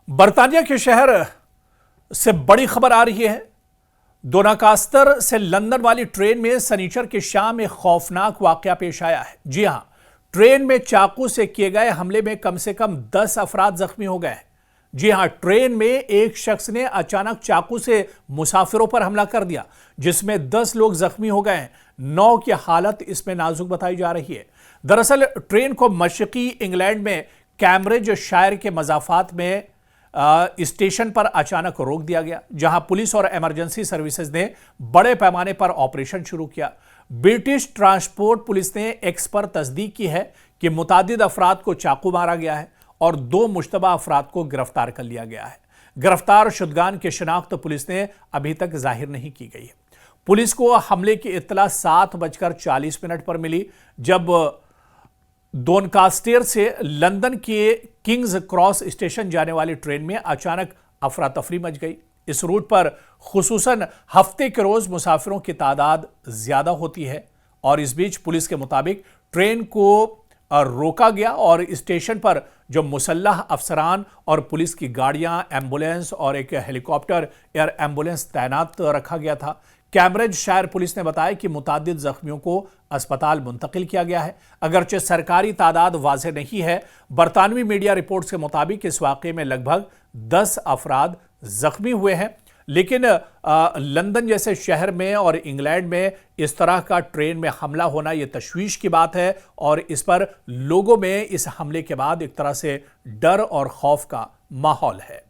बर्तानिया के शहर से बड़ी खबर आ रही है। डोनाकास्टर से लंदन वाली ट्रेन में शनिचर की शाम एक खौफनाक वाकया पेश आया है। जी हां, ट्रेन में चाकू से किए गए हमले में कम से कम 10 अफराद जख्मी हो गए हैं। जी हां, ट्रेन में एक शख्स ने अचानक चाकू से मुसाफिरों पर हमला कर दिया, जिसमें 10 लोग जख्मी हो गए हैं। 9 की हालत इसमें नाजुक बताई जा रही है। दरअसल ट्रेन को मशरकी इंग्लैंड में कैम्ब्रिज शायर के मजाफात में स्टेशन पर अचानक रोक दिया गया, जहां पुलिस और इमरजेंसी सर्विसेज ने बड़े पैमाने पर ऑपरेशन शुरू किया। ब्रिटिश ट्रांसपोर्ट पुलिस ने एक्स पर तस्दीक की है कि मुतादिद अफराद को चाकू मारा गया है और 2 मुश्तबा अफराद को गिरफ्तार कर लिया गया है। गिरफ्तार शुदगान की शिनाख्त पुलिस ने अभी तक जाहिर नहीं की गई है। पुलिस को हमले की इत्तला 7:40 पर मिली, जब डोनकास्टर से लंदन के किंग्स क्रॉस स्टेशन जाने वाली ट्रेन में अचानक अफरा तफरी मच गई। इस रूट पर खुसूसन हफ्ते के रोज मुसाफिरों की तादाद ज्यादा होती है और इस बीच पुलिस के मुताबिक ट्रेन को रोका गया और स्टेशन पर जो मुसल्लह अफसरान और पुलिस की गाड़ियां, एम्बुलेंस और एक हेलीकॉप्टर एयर एम्बुलेंस तैनात रखा गया था। कैम्ब्रिज शायर पुलिस ने बताया कि मुतादिद जख्मियों को अस्पताल मुंतकिल किया गया है। अगरचे सरकारी तादाद वाज़ेह नहीं है, बरतानवी मीडिया रिपोर्ट्स के मुताबिक इस वाक़े में लगभग 10 अफराद जख्मी हुए हैं। लेकिन लंदन जैसे शहर में और इंग्लैंड में इस तरह का ट्रेन में हमला होना यह तशवीश की बात है और इस पर लोगों में इस हमले के बाद एक तरह से डर और खौफ का माहौल है।